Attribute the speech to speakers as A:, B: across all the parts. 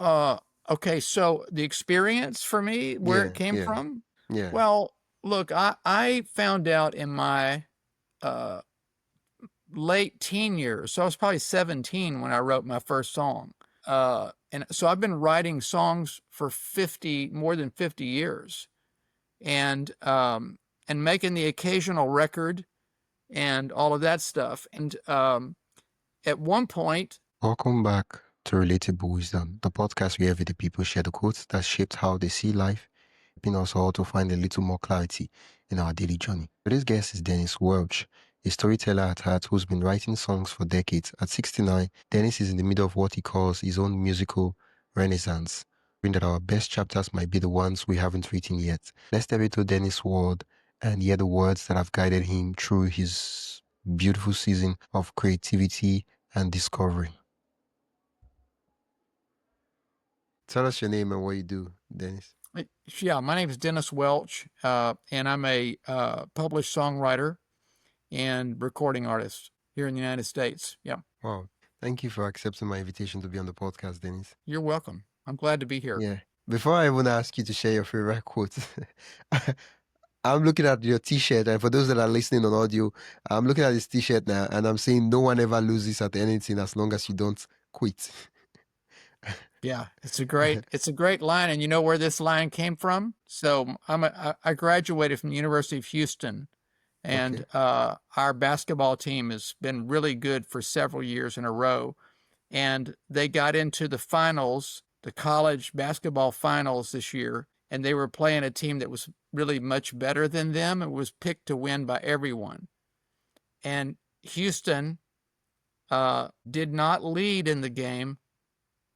A: Uh, okay, so the experience for me, where it
B: Yeah,
A: came
B: yeah,
A: from?
B: yeah.
A: Well, look, I found out in my uh, late teen years. So I was probably 17 when I wrote my first song. And so I've been writing songs for more than 50 years, and making the occasional record and all of that stuff. And at one point,
B: Welcome back to Relatable Wisdom, the podcast where everyday people share the quotes that shaped how they see life, helping us all to find a little more clarity in our daily journey. Today's guest is Dennis Welch, a storyteller at heart who's been writing songs for decades. At 69, Dennis is in the middle of what he calls his own musical renaissance, meaning that our best chapters might be the ones we haven't written yet. Let's step into Dennis' world and hear the words that have guided him through his beautiful season of creativity and discovery. Tell us your name and what you do, Dennis.
A: yeah, my name is Dennis Welch, and I'm a published songwriter and recording artist here in the United States. Yeah,
B: Wow. Thank you for accepting my invitation to be on the podcast, Dennis.
A: you're welcome. I'm glad to be here.
B: Yeah. Before I even ask you to share your favorite quote, I'm looking at your t-shirt, and for those that are listening on audio, I'm looking at this t-shirt now, and I'm saying no one ever loses at anything as long as you don't quit.
A: Yeah, it's a great line, and you know where this line came from? So I graduated from the University of Houston, and
B: Okay.
A: our basketball team has been really good for several years in a row, and they got into the finals, the college basketball finals this year, and they were playing a team that was really much better than them. It was picked to win by everyone, and Houston did not lead in the game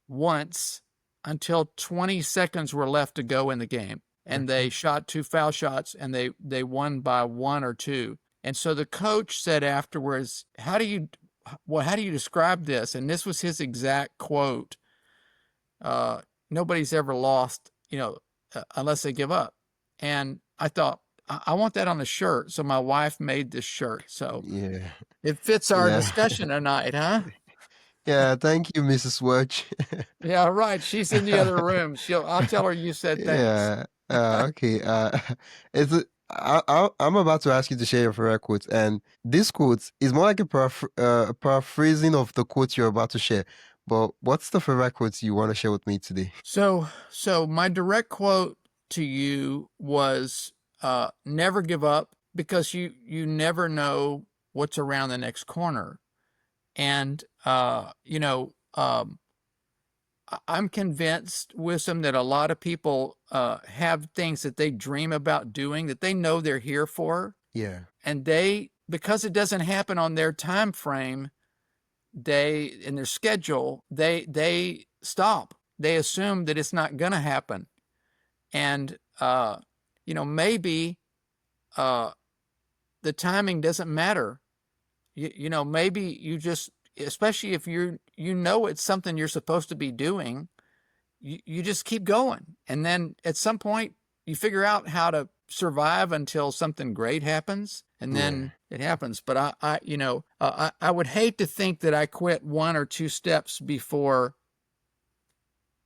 A: once until 20 seconds were left to go in the game. And they shot 2 foul shots, and they won by 1 or 2. And so the coach said afterwards, how do you describe this? And this was his exact quote. Nobody's ever lost, unless they give up. And I thought, I want that on a shirt. So my wife made this shirt. So
B: Yeah.
A: it fits our
B: Yeah.
A: discussion tonight, huh?
B: Yeah. Thank you, Mrs. Welch.
A: Yeah, right. She's in the other room. I'll tell her you said thanks.
B: Yeah. Okay. It's I'm about to ask you to share your favorite quote, and this quote is more like a paraphrasing of the quote you're about to share. But what's the favorite quote you want to share with me today?
A: So my direct quote to you was, never give up, because you never know what's around the next corner. And I'm convinced, Wisdom, that a lot of people have things that they dream about doing that they know they're here for,
B: Yeah.
A: and because it doesn't happen on their time frame, in their schedule, they stop. They assume that it's not going to happen, and maybe the timing doesn't matter. Maybe you just, especially if it's something you're supposed to be doing, you just keep going, and then at some point you figure out how to survive until something great happens, and then it happens. But I would hate to think that I quit 1 or 2 steps before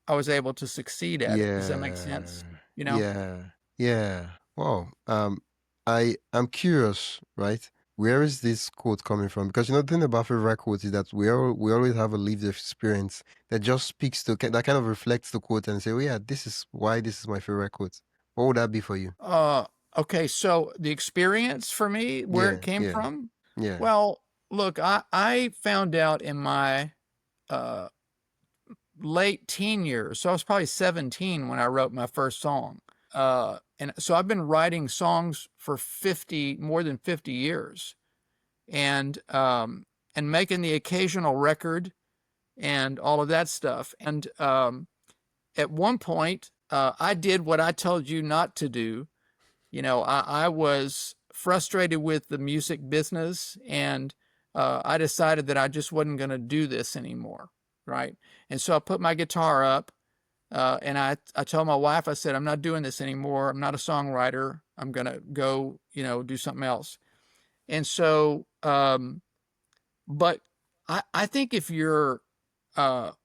A: I was able to succeed at it. Does that make
B: Yeah.
A: sense?
B: Yeah. Yeah. Wow. I'm curious, right? Where is this quote coming from? Because the thing about favorite quotes is that we always have a lived experience that just speaks to that kind of reflects the quote and say, oh yeah, this is why this is my favorite quote. What would that be for you?
A: Okay, so the experience for me, where it
B: Yeah,
A: came
B: yeah,
A: from?
B: yeah.
A: Well, look, I found out in my uh, late teen years. So I was probably 17 when I wrote my first song. And so I've been writing songs for more than 50 years, and making the occasional record and all of that stuff. And at one point, I did what I told you not to do. I was frustrated with the music business, and I decided that I just wasn't going to do this anymore, right? And so I put my guitar up, and I told my wife, I said, I'm not doing this anymore. I'm not a songwriter. I'm going to go, do something else. And so, but I think if you're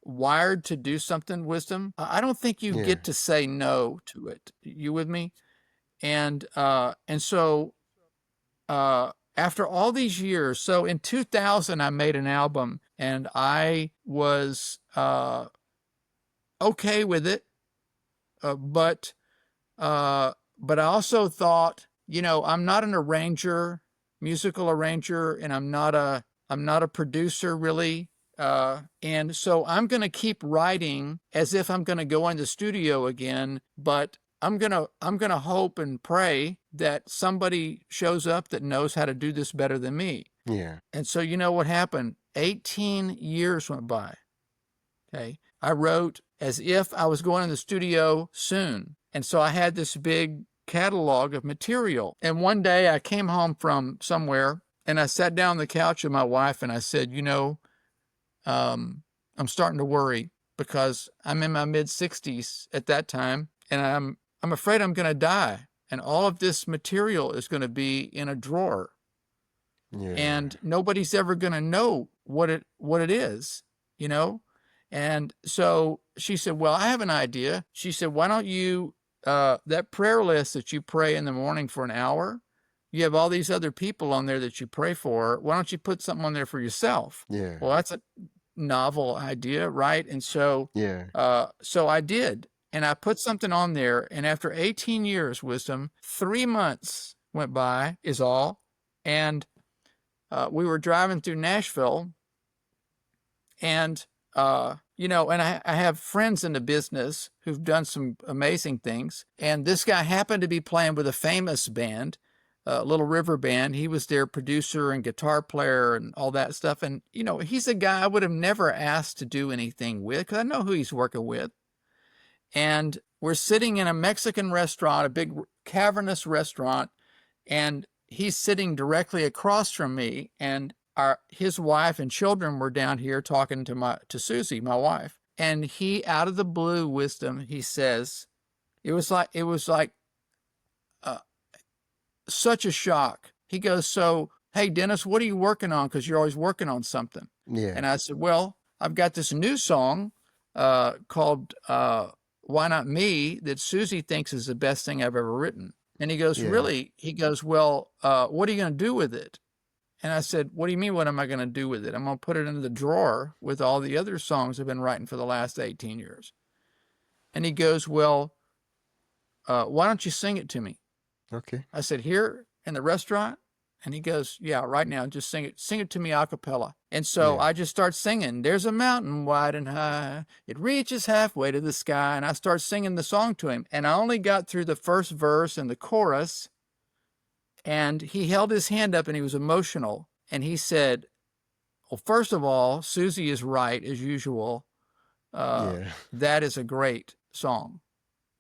A: wired to do something, Wisdom, I don't think you
B: Yeah.
A: get to say no to it. You with me? And so after all these years, so in 2000, I made an album, and I was okay with it, but I also thought, I'm not an arranger, musical arranger, and I'm not a producer really. And so I'm going to keep writing as if I'm going to go in the studio again, but I'm going to hope and pray that somebody shows up that knows how to do this better than me.
B: Yeah.
A: And so you know what happened? 18 years went by. Okay. I wrote as if I was going in the studio soon. And so I had this big catalog of material. And one day I came home from somewhere and I sat down on the couch with my wife and I said, I'm starting to worry because I'm in my mid 60s at that time, and I'm afraid I'm going to die. And all of this material is going to be in a drawer.
B: Yeah.
A: And nobody's ever going to know what it is, And so she said, well, I have an idea. She said, why don't you, that prayer list that you pray in the morning for an hour, you have all these other people on there that you pray for. Why don't you put something on there for yourself?
B: Yeah.
A: Well, that's a novel idea, right? And so, so I did, and I put something on there. And after 18 years, Wisdom, 3 months went by is all. And we were driving through Nashville, and and I have friends in the business who've done some amazing things. And this guy happened to be playing with a famous band, Little River Band. He was their producer and guitar player and all that stuff. And, he's a guy I would have never asked to do anything with because I know who he's working with. And we're sitting in a Mexican restaurant, a big cavernous restaurant, and he's sitting directly across from me, and his wife and children were down here talking to Susie, my wife. And he, out of the blue, Wisdom, he says, it was like such a shock. He goes, so, hey, Dennis, what are you working on? Because you're always working on something.
B: Yeah.
A: And I said, well, I've got this new song called Why Not Me that Susie thinks is the best thing I've ever written. And he goes, really? He goes, well, what are you going to do with it? And I said, what do you mean, what am I going to do with it? I'm going to put it in the drawer with all the other songs I've been writing for the last 18 years. And he goes, well, why don't you sing it to me?
B: Okay.
A: I said, here in the restaurant? And he goes, yeah, right now, just sing it to me a cappella. And so I just start singing, there's a mountain wide and high, it reaches halfway to the sky. And I start singing the song to him. And I only got through the first verse and the chorus. And he held his hand up and he was emotional. And he said, well, first of all, Susie is right as usual. That is a great song.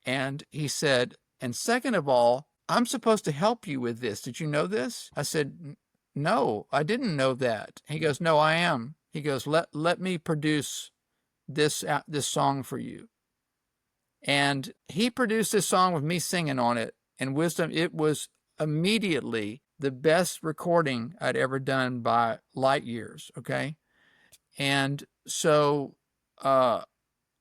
A: And he said, and second of all, I'm supposed to help you with this. Did you know this? I said, no, I didn't know that. He goes, no, I am. He goes, let me produce this song for you. And he produced this song with me singing on it. And Wisdom, it was immediately the best recording I'd ever done by light years. Okay. And so, I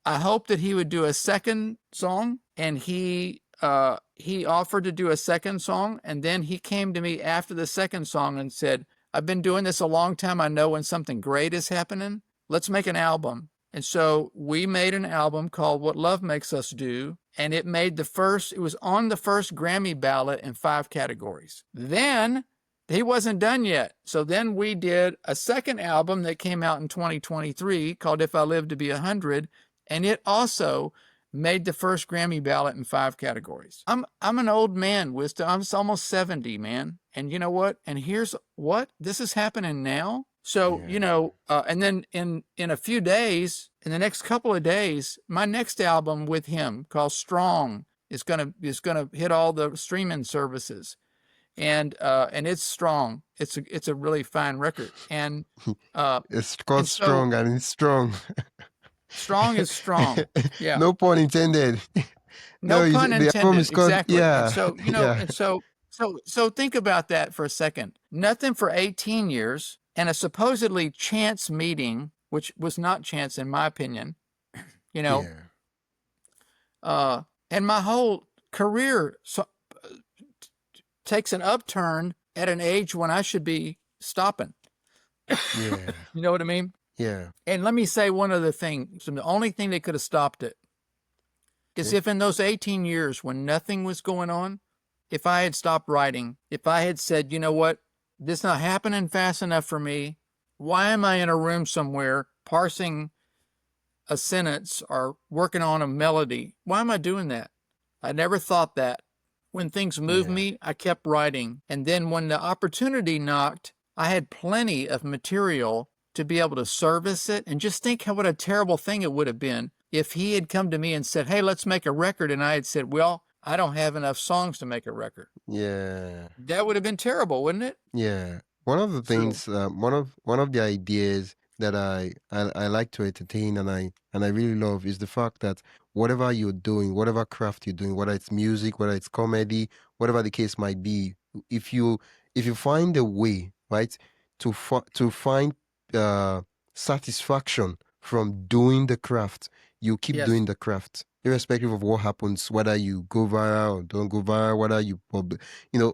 A: hoped that he would do a second song, and he offered to do a second song. And then he came to me after the second song and said, I've been doing this a long time. I know when something great is happening. Let's make an album. And so we made an album called What Love Makes Us Do. And it was on the first Grammy ballot in 5 categories. Then he wasn't done yet. So then we did a second album that came out in 2023 called If I Live to Be 100. And it also made the first Grammy ballot in 5 categories. I'm an old man, Wisdom. I'm almost 70, man. And you know what? And here's what? This is happening now. So, and then in a few days, in the next couple of days, my next album with him called Strong is gonna hit all the streaming services. And it's strong. It's a really fine record. And
B: it's called Strong, and it's strong.
A: Strong is strong. Yeah.
B: No pun intended.
A: No pun intended.
B: The album is called,
A: exactly.
B: Yeah.
A: And so, so think about that for a second. Nothing for 18 years and a supposedly chance meeting which was not chance in my opinion, you know.
B: Yeah.
A: And my whole career takes an upturn at an age when I should be stopping.
B: Yeah.
A: You know what I mean?
B: Yeah.
A: And let me say one other thing. So the only thing that could have stopped it is
B: Okay.
A: if in those 18 years when nothing was going on, if I had stopped writing, if I had said, you know what, this is not happening fast enough for me. Why am I in a room somewhere parsing a sentence or working on a melody? Why am I doing that? I never thought that. When things moved
B: Yeah.
A: me, I kept writing. And then when the opportunity knocked, I had plenty of material to be able to service it. And just think what a terrible thing it would have been if he had come to me and said, hey, let's make a record. And I had said, well, I don't have enough songs to make a record.
B: Yeah.
A: That would have been terrible, wouldn't it?
B: Yeah. One of the
A: So,
B: things, one of the ideas that I like to entertain and I really love is the fact that whatever you're doing, whatever craft you're doing, whether it's music, whether it's comedy, whatever the case might be, if you find a way, right, to find uh satisfaction from doing the craft, you keep
A: yes,
B: doing the craft, irrespective of what happens, whether you go viral or don't go viral, whether you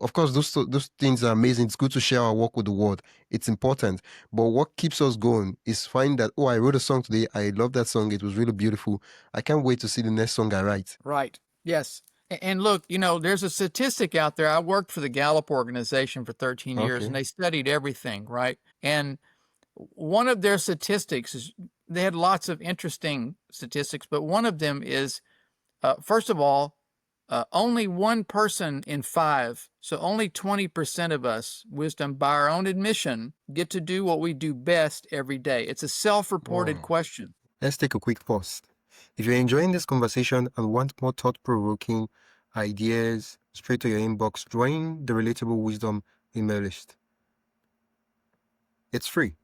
B: of course, those things are amazing. It's good to share our work with the world. It's important. But what keeps us going is find that, oh, I wrote a song today. I love that song. It was really beautiful. I can't wait to see the next song I write.
A: right. Yes. And look, there's a statistic out there. I worked for the Gallup organization for 13 years, and
B: Okay.
A: they studied everything, right? And one of their statistics is they had lots of interesting statistics, but one of them is, first of all, only one person in 5, so only 20% of us, Wisdom, by our own admission, get to do what we do best every day. It's a self-reported
B: Wow.
A: question.
B: Let's take a quick pause. If you're enjoying this conversation and want more thought-provoking ideas straight to your inbox, join the Relatable Wisdom email list. It's free,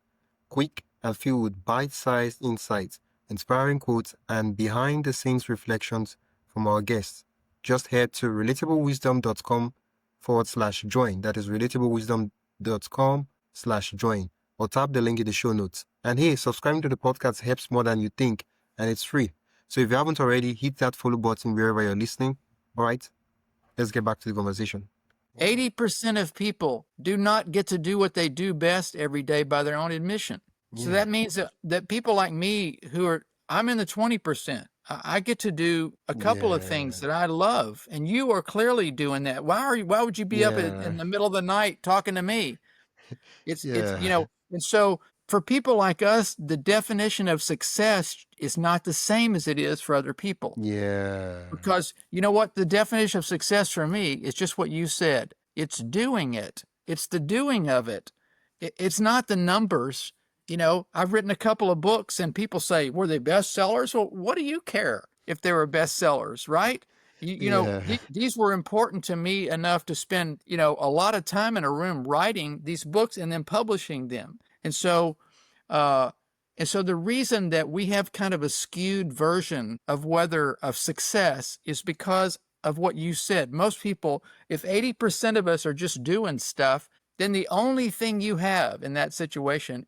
B: quick, and filled with bite-sized insights, inspiring quotes, and behind-the-scenes reflections from our guests. Just head to relatablewisdom.com/join. That is relatablewisdom.com/join. Or tap the link in the show notes. And hey, subscribing to the podcast helps more than you think, and it's free. So if you haven't already, hit that follow button wherever you're listening. All right, let's get back to the conversation.
A: 80% of people do not get to do what they do best every day by their own admission. So that means that people like me I'm in the 20%. I get to do a couple of things that I love, and you are clearly doing that. Why would you be up in the middle of the night talking to me? It's,
B: Yeah.
A: and so for people like us, the definition of success is not the same as it is for other people.
B: Yeah.
A: Because you know what? The definition of success for me is just what you said. It's doing it. It's the doing of it. It's not the numbers. I've written a couple of books and people say, were they bestsellers? Well, what do you care if they were bestsellers, right?
B: Yeah.
A: These were important to me enough to spend, a lot of time in a room writing these books and then publishing them. And so the reason that we have kind of a skewed version of success is because of what you said. Most people, if 80% of us are just doing stuff, then the only thing you have in that situation,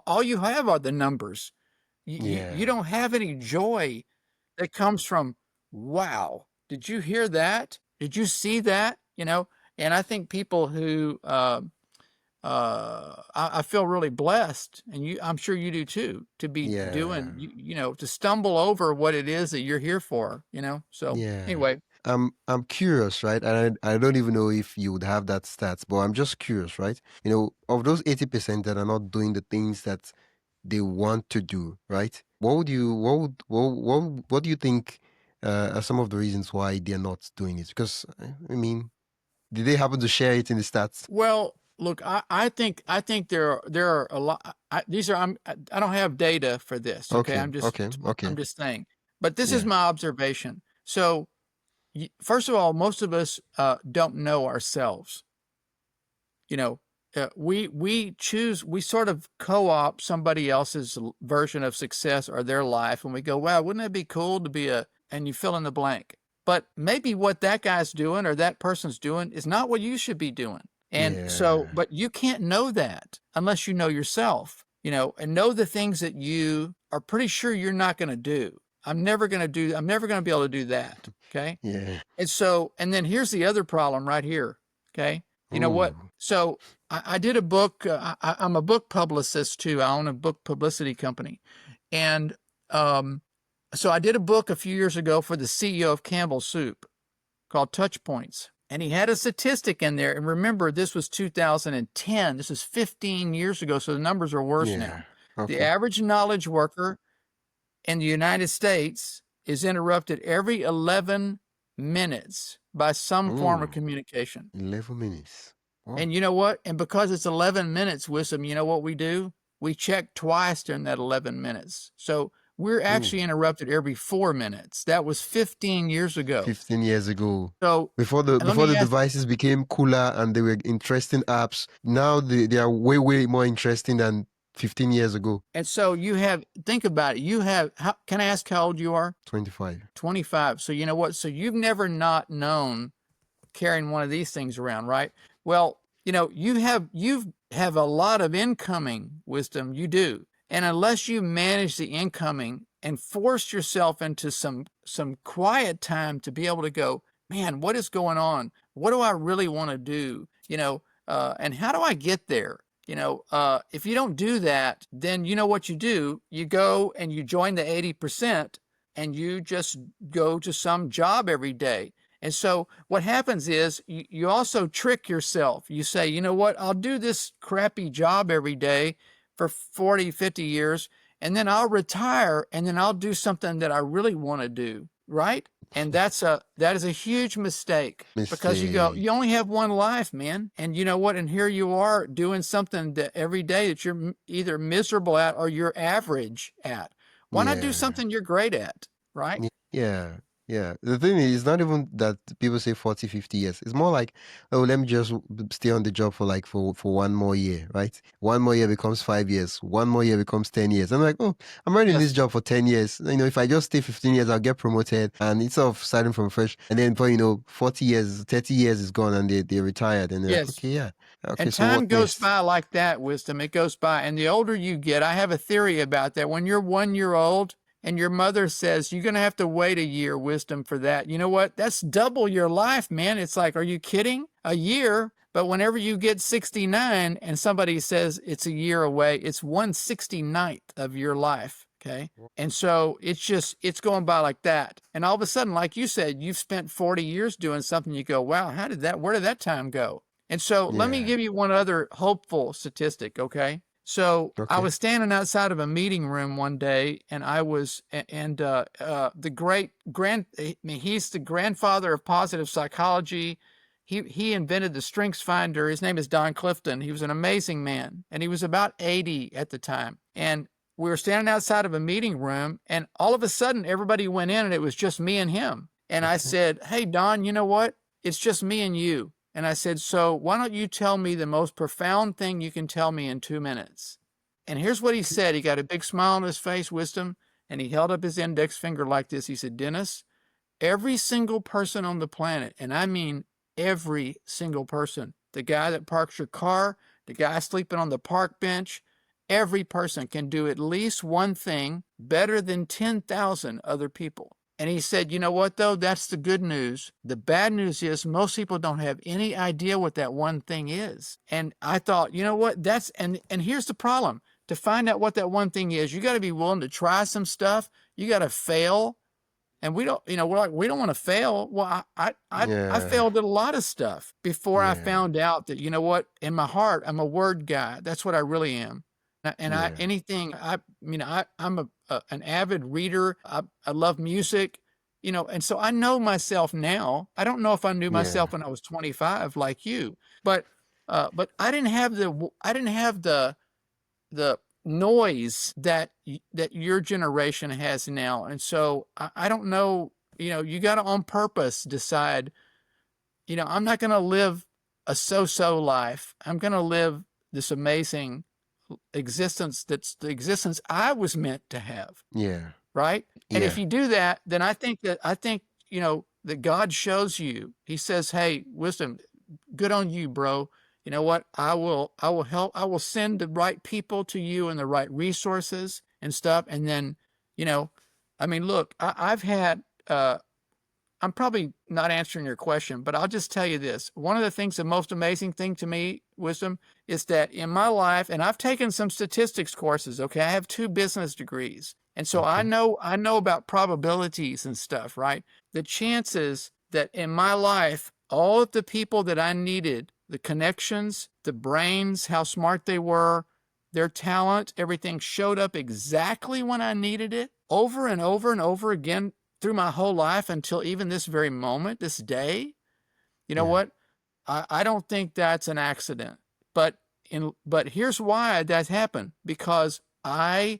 A: all you have are the numbers. You don't have any joy that comes from, wow, did you hear that? Did you see that? And I think people who, I feel really blessed, and I'm sure you do too, to be doing, to stumble over what it is that you're here for, So anyway,
B: I'm curious, right? And I don't even know if you would have that stats, but I'm just curious, right? Of those 80% that are not doing the things that they want to do, right? What do you think are some of the reasons why they're not doing it? Because I mean, did they happen to share it in the stats?
A: well, look, I think there are a lot. I don't have data for this. Okay,
B: Okay, okay, okay.
A: I'm just saying, but this is
B: Yeah,
A: my observation. So, first of all, most of us don't know ourselves. We sort of co-opt somebody else's version of success or their life, and we go, wow, wouldn't it be cool to be and you fill in the blank. But maybe what that guy's doing or that person's doing is not what you should be doing. And so,
B: yeah,
A: but you can't know that unless you know yourself. and know the things that you are pretty sure you're not going to do. I'm never going to be able to do that. Okay.
B: Yeah.
A: And then here's the other problem right here. Okay. You know what?
B: Ooh.
A: So I did a book. I'm a book publicist too. I own a book publicity company. And so I did a book a few years ago for the CEO of Campbell Soup called Touch Points. And he had a statistic in there. And remember, this was 2010. This is 15 years ago. So the numbers are worse now.
B: Okay.
A: The average knowledge worker in the United States is interrupted every 11 minutes by some form of communication.
B: 11 minutes. Wow.
A: And you know what? And because it's 11 minutes, Wisdom, you know what we do? We check twice during that 11 minutes. So we're actually interrupted every 4 minutes. That was 15 years ago.
B: 15 years ago.
A: So
B: before the devices became cooler and they were interesting apps, now they are way, way more interesting than 15 years ago.
A: And so think about it. Can I ask how old you are?
B: 25.
A: 25. So you know what? So you've never not known carrying one of these things around, right? Well, you have a lot of incoming, Wisdom. You do. And unless you manage the incoming and force yourself into some quiet time to be able to go, man, what is going on? What do I really want to do? And how do I get there? If you don't do that, then you know what you do? You go and you join the 80% and you just go to some job every day. And so what happens is you also trick yourself. You say, you know what? I'll do this crappy job every day for 40, 50 years, and then I'll retire, and then I'll do something that I really want to do, right? And that is a huge mistake. Because you only have one life, man. And you know what? And here you are doing something that every day that you're either miserable at or you're average at. Why not do something you're great at, right?
B: Yeah. Yeah. The thing is, it's not even that people say 40, 50 years. It's more like, oh, let me just stay on the job for one more year, right? 1 more year becomes 5 years. 1 more year becomes 10 years. I'm like, oh, I'm running this job for 10 years. If I just stay 15 years, I'll get promoted. And it's sort of starting from fresh. And then, 40 years, 30 years is gone and they're retired. And they're like, okay, yeah. Okay,
A: and
B: so
A: time goes by like that, Wisdom. It goes by. And the older you get, I have a theory about that. When you're 1 year old, and your mother says, you're going to have to wait a year, Wisdom, for that. You know what? That's double your life, man. It's like, are you kidding? A year? But whenever you get 69 and somebody says it's a year away, it's 1/69th of your life, okay? And so it's going by like that. And all of a sudden, like you said, you've spent 40 years doing something. You go, wow, where did that time go? And so let me give you one other hopeful statistic, okay? So I was standing outside of a meeting room one day, and he's the grandfather of positive psychology. He invented the Strengths Finder. His name is Don Clifton. He was an amazing man, and he was about 80 at the time. And we were standing outside of a meeting room, and all of a sudden everybody went in, and it was just me and him. And I said, hey, Don, you know what? It's just me and you. And I said, so why don't you tell me the most profound thing you can tell me in 2 minutes? And here's what he said. He got a big smile on his face, Wisdom, and he held up his index finger like this. He said, Dennis, every single person on the planet, and I mean every single person, the guy that parks your car, the guy sleeping on the park bench, every person can do at least one thing better than 10,000 other people. And he said, you know what, though? That's the good news. The bad news is most people don't have any idea what that one thing is. And I thought, you know what, and here's the problem. To find out what that one thing is, you got to be willing to try some stuff. You got to fail. And we don't want to fail. Well, I failed at a lot of stuff before I found out that, you know what, in my heart, I'm a word guy. That's what I really am. And I'm an avid reader. I love music, and so I know myself now. I don't know if I knew myself when I was 25 like you, but I didn't have the noise that your generation has now. And so I don't know, you got to on purpose decide, I'm not going to live a so-so life. I'm going to live this amazing existence that's the existence I was meant to have.
B: Yeah.
A: Right. And if you do that, then I think that God shows you. He says, hey, Wisdom, good on you, bro. you know what? I will help. I will send the right people to you and the right resources and stuff. And then, I mean, look, I've had, I'm probably not answering your question, but I'll just tell you this. One of the things, the most amazing thing to me, Wisdom, is that in my life, and I've taken some statistics courses, okay? I have 2 business degrees. And so I know about probabilities and stuff, right? The chances that in my life, all of the people that I needed, the connections, the brains, how smart they were, their talent, everything showed up exactly when I needed it over and over and over again through my whole life until even this very moment, this day. You know what? I don't think that's an accident. But here's why that happened. Because I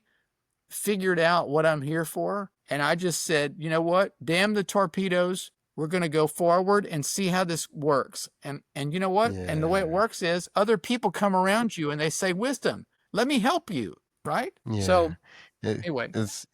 A: figured out what I'm here for. And I just said, you know what? Damn the torpedoes. We're going to go forward and see how this works. And you know what? And the way it works is other people come around you and they say, Wisdom, let me help you. Right? So anyway.
B: It's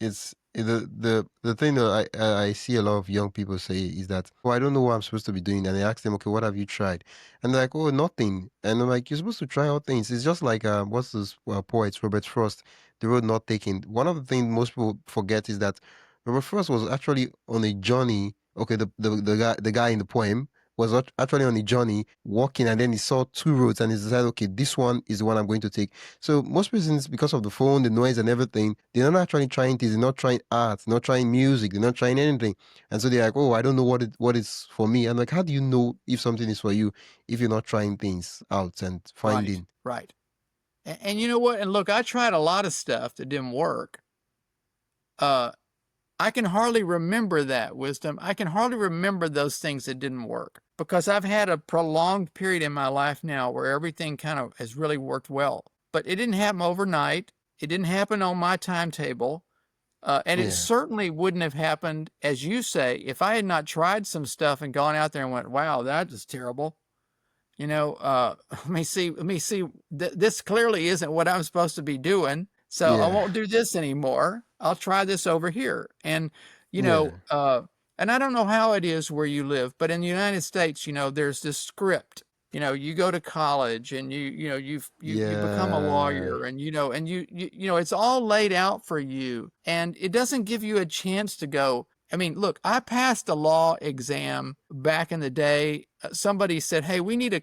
B: the thing that I see a lot of young people say is that, oh, I don't know what I'm supposed to be doing. And I ask them, okay, what have you tried? And they're like, oh, nothing. And I'm like, you're supposed to try all things. It's just like what's this poet, Robert Frost, The Road Not Taken. One of the things most people forget is that Robert Frost was actually on a journey. Okay, the guy in the poem was actually on a journey walking, and then he saw 2 roads and he decided, okay, this one is the one I'm going to take. So most persons, because of the phone, the noise and everything, they're not actually trying things. They're not trying art, they're not trying music, they're not trying anything. And so they're like, oh, I don't know what is for me. And like, how do you know if something is for you if you're not trying things out and finding?
A: Right. And you know what? And look, I tried a lot of stuff that didn't work. I can hardly remember that, Wisdom. I can hardly remember those things that didn't work because I've had a prolonged period in my life now where everything kind of has really worked well. But it didn't happen overnight. It didn't happen on my timetable. And it certainly wouldn't have happened, as you say, if I had not tried some stuff and gone out there and went, wow, that is terrible. Let me see. This clearly isn't what I'm supposed to be doing. So I won't do this anymore. I'll try this over here. And, and I don't know how it is where you live, but in the United States, there's this script. You go to college and you become a lawyer and it's all laid out for you, and it doesn't give you a chance to go. I mean, look, I passed a law exam back in the day. Somebody said, hey, we need a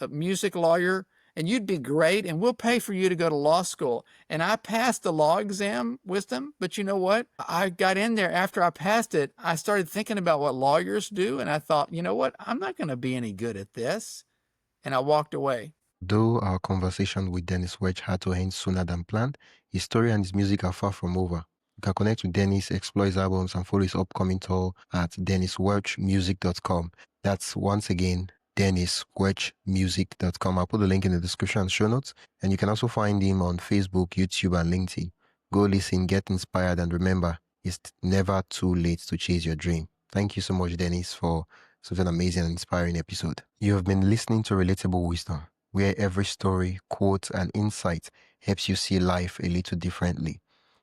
A: music lawyer, and you'd be great, and we'll pay for you to go to law school. And I passed the law exam, Wisdom, but you know what? I got in there after I passed it. I started thinking about what lawyers do, and I thought, you know what? I'm not going to be any good at this. And I walked away.
B: Though our conversation with Dennis Welch had to end sooner than planned, his story and his music are far from over. You can connect with Dennis, explore his albums, and follow his upcoming tour at denniswelchmusic.com. That's once again denniswelchmusic.com. I'll put the link in the description and show notes, and you can also find him on Facebook, YouTube, and LinkedIn. Go listen, get inspired, and remember, it's never too late to chase your dream. Thank you so much, Dennis, for such an amazing and inspiring episode. You have been listening to Relatable Wisdom, where every story, quote, and insight helps you see life a little differently.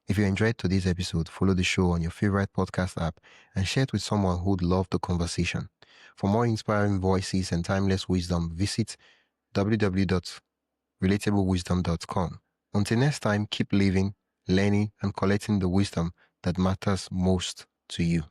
B: If you enjoyed today's episode, follow the show on your favorite podcast app and share it with someone who would love the conversation. For more inspiring voices and timeless wisdom, visit www.relatablewisdom.com. Until next time, keep living, learning, and collecting the wisdom that matters most to you.